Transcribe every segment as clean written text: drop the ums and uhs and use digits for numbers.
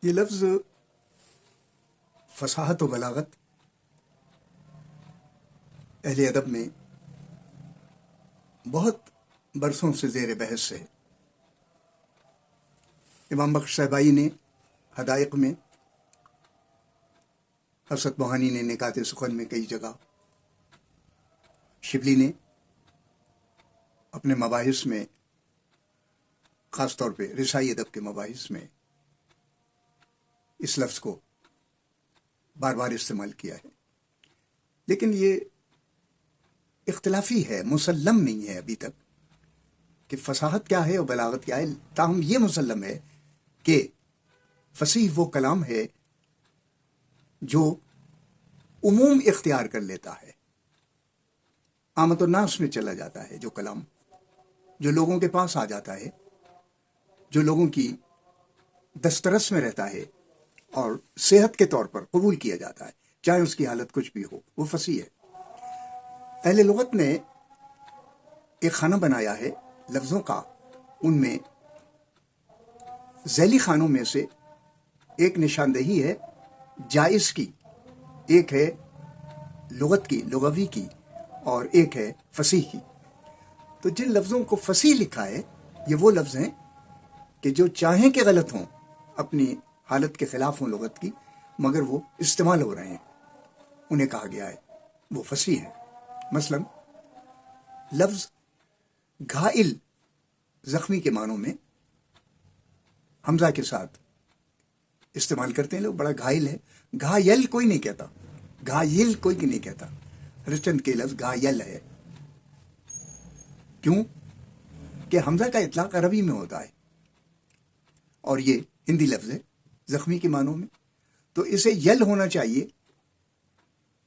یہ لفظ فصاحت و بلاغت اہل ادب میں بہت برسوں سے زیر بحث ہے۔ امام بخش صاحبائی نے حدائق میں، حسرت موہانی نے نکات سخن میں کئی جگہ، شبلی نے اپنے مباحث میں، خاص طور پہ رسائی ادب کے مباحث میں اس لفظ کو بار بار استعمال کیا ہے، لیکن یہ اختلافی ہے، مسلم نہیں ہے ابھی تک کہ فصاحت کیا ہے اور بلاغت کیا ہے۔ تاہم یہ مسلم ہے کہ فصیح وہ کلام ہے جو عموم اختیار کر لیتا ہے، عامت الناس میں چلا جاتا ہے، جو کلام جو لوگوں کے پاس آ جاتا ہے، جو لوگوں کی دسترس میں رہتا ہے اور صحت کے طور پر قبول کیا جاتا ہے، چاہے اس کی حالت کچھ بھی ہو، وہ فصیح ہے۔ اہل لغت نے ایک خانہ بنایا ہے لفظوں کا، ان میں ذیلی خانوں میں سے ایک نشاندہی ہے جائز کی، ایک ہے لغت کی، لغوی کی، اور ایک ہے فصیح کی۔ تو جن لفظوں کو فصیح لکھا ہے یہ وہ لفظ ہیں کہ جو چاہیں کہ غلط ہوں، اپنی حالت کے خلاف ہوں لغت کی، مگر وہ استعمال ہو رہے ہیں، انہیں کہا گیا ہے وہ فصیح ہے۔ مثلا لفظ گھائل زخمی کے معنوں میں حمزہ کے ساتھ استعمال کرتے ہیں لوگ، بڑا گھائل ہے، گھائل کوئی نہیں کہتا، گھائل کوئی نہیں کہتا، رچند کے لفظ گھائل ہے۔ کیوں؟ کہ حمزہ کا اطلاق عربی میں ہوتا ہے اور یہ ہندی لفظ ہے زخمی کے معنوں میں، تو اسے یل ہونا چاہیے،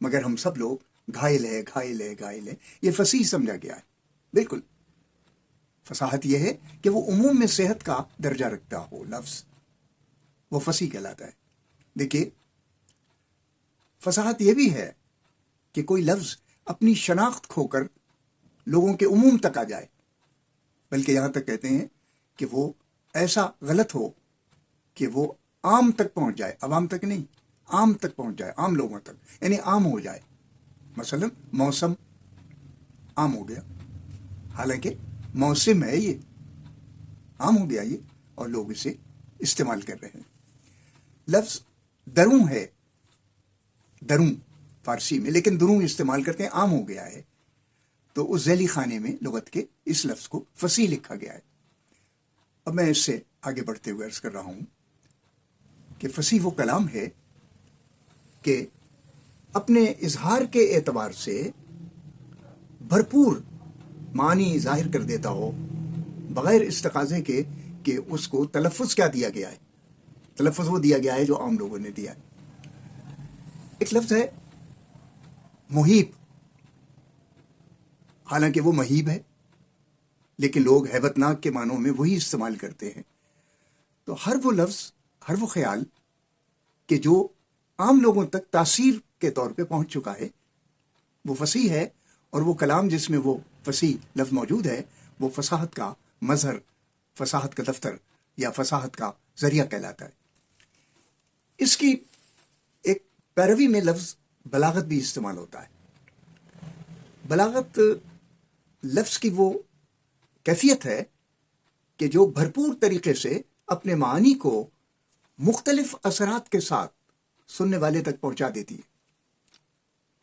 مگر ہم سب لوگ گھائل ہے گھائل ہے گھائل ہے، یہ فصیح سمجھا گیا ہے۔ بالکل فصاحت یہ ہے کہ وہ عموم میں صحت کا درجہ رکھتا ہو لفظ، وہ فصیح کہلاتا ہے۔ دیکھیے فصاحت یہ بھی ہے کہ کوئی لفظ اپنی شناخت کھو کر لوگوں کے عموم تک آ جائے، بلکہ یہاں تک کہتے ہیں کہ وہ ایسا غلط ہو کہ وہ عام تک پہنچ جائے، عوام تک نہیں، عام تک پہنچ جائے، عام لوگوں تک، یعنی عام ہو جائے۔ مثلا موسم عام ہو گیا، حالانکہ موسم ہے، یہ عام ہو گیا یہ، اور لوگ اسے استعمال کر رہے ہیں۔ لفظ دروں ہے، دروں فارسی میں، لیکن دروں استعمال کرتے ہیں، عام ہو گیا ہے، تو اس ذیلی خانے میں لغت کے اس لفظ کو فصیح لکھا گیا ہے۔ اب میں اس سے آگے بڑھتے ہوئے عرض کر رہا ہوں کہ فصیح وہ کلام ہے کہ اپنے اظہار کے اعتبار سے بھرپور معنی ظاہر کر دیتا ہو، بغیر اس تقاضے کے کہ اس کو تلفظ کیا دیا گیا ہے، تلفظ وہ دیا گیا ہے جو عام لوگوں نے دیا ہے۔ ایک لفظ ہے محیب، حالانکہ وہ مہیب ہے، لیکن لوگ ہیبت ناک کے معنوں میں وہی استعمال کرتے ہیں۔ تو ہر وہ لفظ، ہر وہ خیال کہ جو عام لوگوں تک تاثیر کے طور پہ پہنچ چکا ہے، وہ فصیح ہے، اور وہ کلام جس میں وہ فصیح لفظ موجود ہے وہ فصاحت کا مظہر، فصاحت کا دفتر یا فصاحت کا ذریعہ کہلاتا ہے۔ اس کی ایک پیروی میں لفظ بلاغت بھی استعمال ہوتا ہے۔ بلاغت لفظ کی وہ کیفیت ہے کہ جو بھرپور طریقے سے اپنے معانی کو مختلف اثرات کے ساتھ سننے والے تک پہنچا دیتی ہے،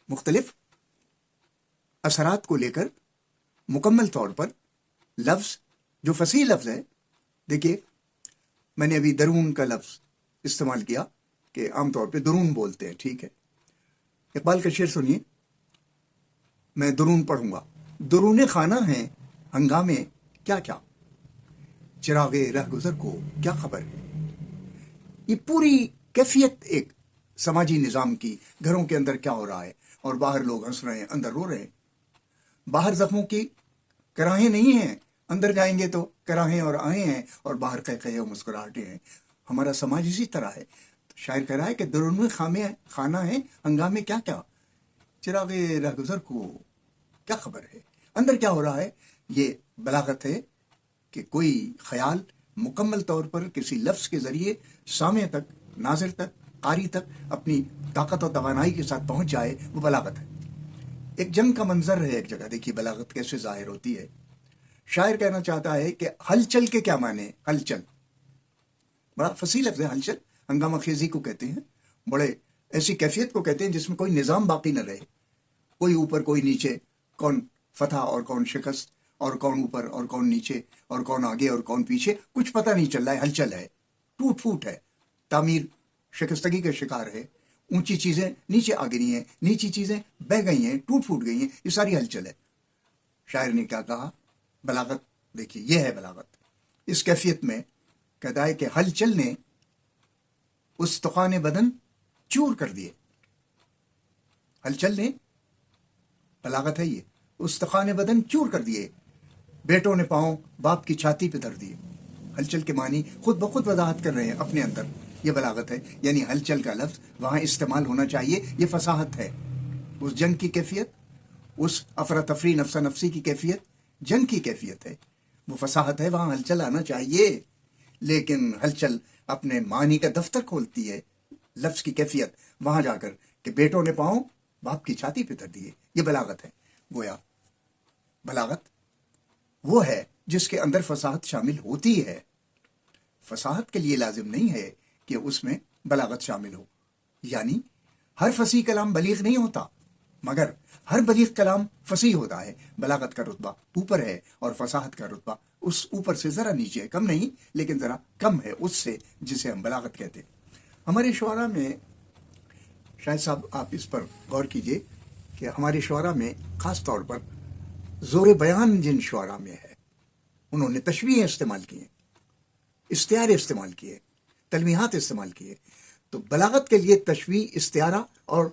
مختلف اثرات کو لے کر مکمل طور پر لفظ جو فصیح لفظ ہے۔ دیکھیے میں نے ابھی درون کا لفظ استعمال کیا کہ عام طور پہ درون بولتے ہیں، ٹھیک ہے۔ اقبال کا شعر سنیے، میں درون پڑھوں گا۔ درون خانہ ہیں ہنگامے کیا کیا، چراغ رہ گزر کو کیا خبر ہے۔ یہ پوری کیفیت ایک سماجی نظام کی، گھروں کے اندر کیا ہو رہا ہے، اور باہر لوگ ہنس رہے ہیں، اندر رو رہے ہیں۔ باہر زخموں کی کراہیں نہیں ہیں، اندر جائیں گے تو کراہیں اور آہیں ہیں، اور باہر قہقہے اور مسکراہٹیں ہیں۔ ہمارا سماج اسی طرح ہے۔ تو شاعر کہہ رہا ہے کہ درون خانہ ہیں ہنگامے کیا کیا، چراغ رہ گزر کو کیا خبر ہے۔ اندر کیا ہو رہا ہے، یہ بلاغت ہے کہ کوئی خیال مکمل طور پر کسی لفظ کے ذریعے سامع تک ناظر تک، قاری تک اپنی طاقت و توانائی کے ساتھ پہنچ جائے، وہ بلاغت ہے۔ ایک جنگ کا منظر ہے ایک جگہ، دیکھیے بلاغت کیسے ظاہر ہوتی ہے۔ شاعر کہنا چاہتا ہے کہ ہلچل کے کیا معنی؟ ہلچل بڑا فصیح لفظ ہے، ہلچل ہنگامہ خیزی کو کہتے ہیں، بڑے ایسی کیفیت کو کہتے ہیں جس میں کوئی نظام باقی نہ رہے، کوئی اوپر کوئی نیچے، کون فتح اور کون شکست، اور کون اوپر اور کون نیچے، اور کون آگے اور کون پیچھے، کچھ پتہ نہیں چل رہا ہے، ہلچل ہے، ٹوٹ پھوٹ ہے، تعمیر شکستگی کا شکار ہے، اونچی چیزیں نیچے آ گئی ہیں، نیچی چیزیں بہہ گئی ہیں، ٹوٹ پھوٹ گئی ہیں، یہ ساری ہلچل ہے۔ شاعر نے کیا کہا؟ بلاغت دیکھیے، یہ ہے بلاغت۔ اس کیفیت میں کہتا ہے کہ ہلچل نے استخوان بدن چور کر دیے۔ ہلچل نے، بلاغت ہے یہ، استخوان بدن چور کر دیے، بیٹوں نے پاؤں باپ کی چھاتی پہ دھر دیے۔ ہلچل کے معنی خود بخود وضاحت کر رہے ہیں اپنے اندر، یہ بلاغت ہے۔ یعنی ہلچل کا لفظ وہاں استعمال ہونا چاہیے، یہ فصاحت ہے۔ اس جنگ کی کیفیت، اس افراتفری نفسا نفسی کی کیفیت جنگ کی کیفیت ہے، وہ فصاحت ہے، وہاں ہلچل آنا چاہیے۔ لیکن ہلچل اپنے معنی کا دفتر کھولتی ہے، لفظ کی کیفیت وہاں جا کر کہ بیٹوں نے پاؤں باپ کی چھاتی پہ دھر دیے، یہ بلاغت ہے۔ گویا بلاغت وہ ہے جس کے اندر فصاحت شامل ہوتی ہے۔ فصاحت کے لیے لازم نہیں ہے کہ اس میں بلاغت شامل ہو، یعنی ہر فصیح کلام بلیغ نہیں ہوتا، مگر ہر بلیغ کلام فصیح ہوتا ہے۔ بلاغت کا رتبہ اوپر ہے اور فصاحت کا رتبہ اس اوپر سے ذرا نیچے ہے، کم نہیں لیکن ذرا کم ہے اس سے جسے ہم بلاغت کہتے ہیں۔ ہمارے شعراء میں، شاہد صاحب آپ اس پر غور کیجئے کہ ہمارے شعراء میں خاص طور پر زور بیان جن شعراء میں ہے، انہوں نے تشبیہیں استعمال کی ہیں، استعارے استعمال کیے، تلمیحات استعمال کیے۔ تو بلاغت کے لیے تشبیہ، استعارہ اور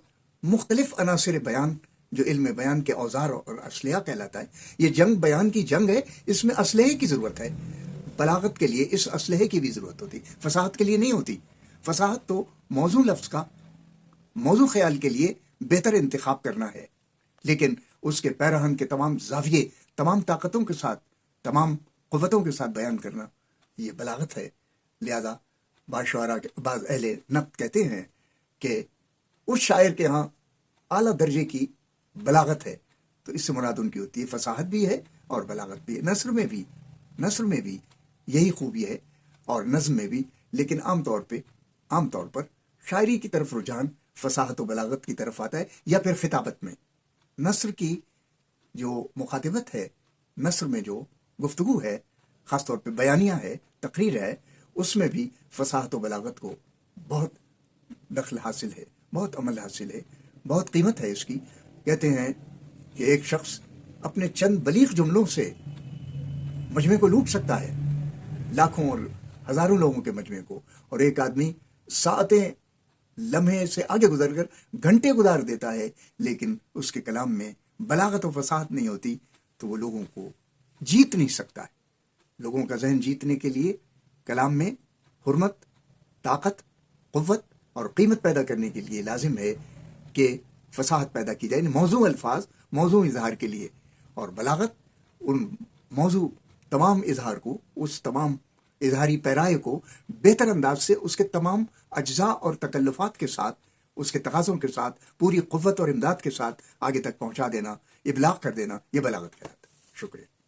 مختلف عناصر بیان جو علم بیان کے اوزار اور اسلحہ کہلاتا ہے، یہ جنگ بیان کی جنگ ہے، اس میں اسلحے کی ضرورت ہے۔ بلاغت کے لیے اس اسلحے کی بھی ضرورت ہوتی، فصاحت کے لیے نہیں ہوتی۔ فصاحت تو موضوع لفظ کا، موضوع خیال کے لیے بہتر انتخاب کرنا ہے، لیکن اس کے پیرہن کے تمام زاویے، تمام طاقتوں کے ساتھ، تمام قوتوں کے ساتھ بیان کرنا، یہ بلاغت ہے۔ لہذا بعض شعراء، بعض اہل نقد کہتے ہیں کہ اس شاعر کے ہاں اعلیٰ درجے کی بلاغت ہے، تو اس سے مراد ان کی ہوتی ہے فصاحت بھی ہے اور بلاغت بھی ہے۔ نثر میں بھی یہی خوبی ہے اور نظم میں بھی، لیکن عام طور پر شاعری کی طرف رجحان فصاحت و بلاغت کی طرف آتا ہے، یا پھر خطابت میں نثر کی جو مخاطبت ہے، نثر میں جو گفتگو ہے، خاص طور پہ بیانیہ ہے، تقریر ہے، اس میں بھی فصاحت و بلاغت کو بہت دخل حاصل ہے، بہت عمل حاصل ہے، بہت قیمت ہے اس کی۔ کہتے ہیں کہ ایک شخص اپنے چند بلیغ جملوں سے مجمع کو لوٹ سکتا ہے، لاکھوں اور ہزاروں لوگوں کے مجمع کو، اور ایک آدمی ساعتیں، لمحے سے آگے گزر کر گھنٹے گزار دیتا ہے، لیکن اس کے کلام میں بلاغت و فصاحت نہیں ہوتی، تو وہ لوگوں کو جیت نہیں سکتا ہے۔ لوگوں کا ذہن جیتنے کے لیے کلام میں حرمت، طاقت، قوت اور قیمت پیدا کرنے کے لیے لازم ہے کہ فصاحت پیدا کی جائے، موضوع الفاظ، موضوع اظہار کے لیے، اور بلاغت ان موضوع تمام اظہار کو، اس تمام اظہاری پیرائے کو بہتر انداز سے اس کے تمام اجزاء اور تکلفات کے ساتھ، اس کے تقاضوں کے ساتھ، پوری قوت اور امداد کے ساتھ آگے تک پہنچا دینا، ابلاغ کر دینا، یہ بلاغت کہلاتا ہے۔ شکریہ۔